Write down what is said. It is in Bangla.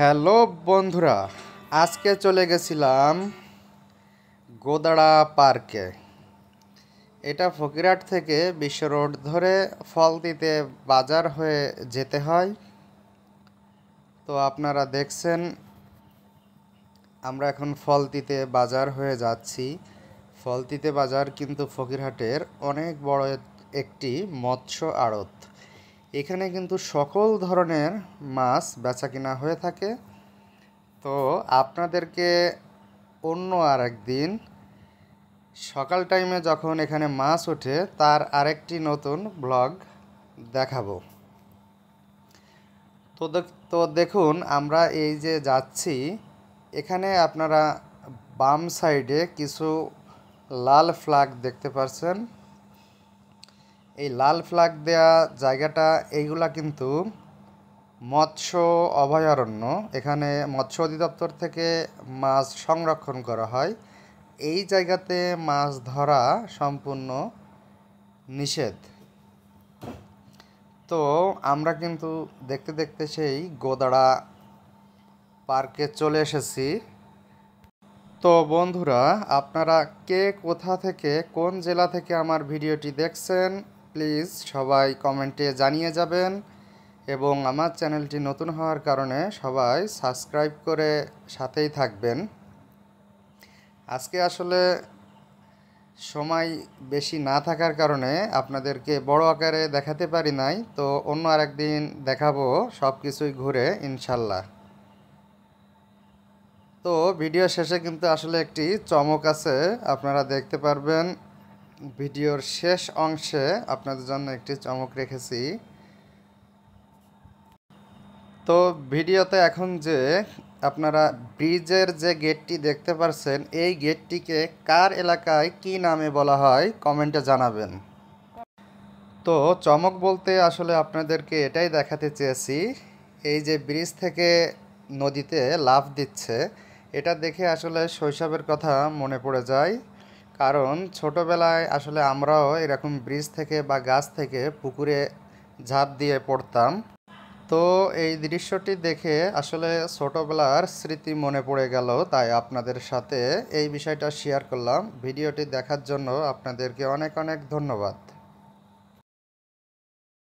হ্যালো বন্ধুরা, আজকে চলে গেছিলাম গোদাড়া পার্কে। এটা ফকিরহাট থেকে বিশ্ব রোড ধরে ফলতিতে বাজার হয়ে যেতে হয়। তো আপনারা দেখছেন আমরা এখন ফলতিতে বাজার হয়ে যাচ্ছি। ফলতিতে বাজার কিন্তু ফকিরহাটের অনেক বড় একটি মৎস্য আড়ত। এখানে কিন্তু সকল ধরনের মাছ বেচাকেনা হয়ে থাকে। তো আপনাদেরকে অন্য আরেকদিন সকাল টাইমে যখন এখানে মাছ ওঠে তার আরেকটি নতুন ব্লগ দেখাবো। তো দেখুন আমরা এই যে যাচ্ছি, এখানে আপনারা বাম সাইডে কিছু লাল ফ্ল্যাগ দেখতে পাচ্ছেন। এই লাল ফ্ল্যাগ দেয়া জায়গাটা এইগুলা কিন্তু মৎস্য অভয়ারণ্য। এখানে মৎস্য অধিদপ্তর থেকে মাছ সংরক্ষণ করা হয়। এই জায়গাতে মাছ ধরা সম্পূর্ণ নিষেধ। তো আমরা কিন্তু দেখতে দেখতে সেই গোদাড়া পার্কে চলে এসেছি। তো বন্ধুরা, আপনারা কে কোথা থেকে কোন জেলা থেকে আমার ভিডিওটি দেখছেন প্লিজ সবাই কমেন্টে জানিয়ে যাবেন, এবং আমার চ্যানেলটি নতুন হওয়ার কারণে সবাই সাবস্ক্রাইব করে সাথেই থাকবেন। আজকে আসলে সময় বেশি না থাকার কারণে আপনাদেরকে বড় আকারে দেখাতে পারি নাই। তো অন্য আরেকদিন দেখাবো সব কিছুই ঘুরে ইনশাল্লাহ। তো ভিডিও শেষে কিন্তু আসলে একটি চমক আছে, আপনারা দেখতে পারবেন। ভিডিওর শেষ অংশে আপনাদের জন্য একটি চমক রেখেছি। তো ভিডিওতে এখন যে আপনারা ব্রিজের যে গেটটি দেখতে পাচ্ছেন, এই গেটটিকে কার এলাকায় কি নামে বলা হয় কমেন্টে জানাবেন। তো চমক বলতে আসলে আপনাদেরকে এটাই দেখাতে চেয়েছি, এই যে ব্রিজ থেকে নদীতে লাফ দিচ্ছে, এটা দেখে আসলে শৈশবের কথা মনে পড়ে যায়। কারণ ছোটোবেলায় আসলে আমরাও এরকম ব্রিজ থেকে বা গাছ থেকে পুকুরে ঝাঁপ দিয়ে পড়তাম। তো এই দৃশ্যটি দেখে আসলে ছোটোবেলার স্মৃতি মনে পড়ে গেল, তাই আপনাদের সাথে এই বিষয়টা শেয়ার করলাম। ভিডিওটি দেখার জন্য আপনাদেরকে অনেক অনেক ধন্যবাদ।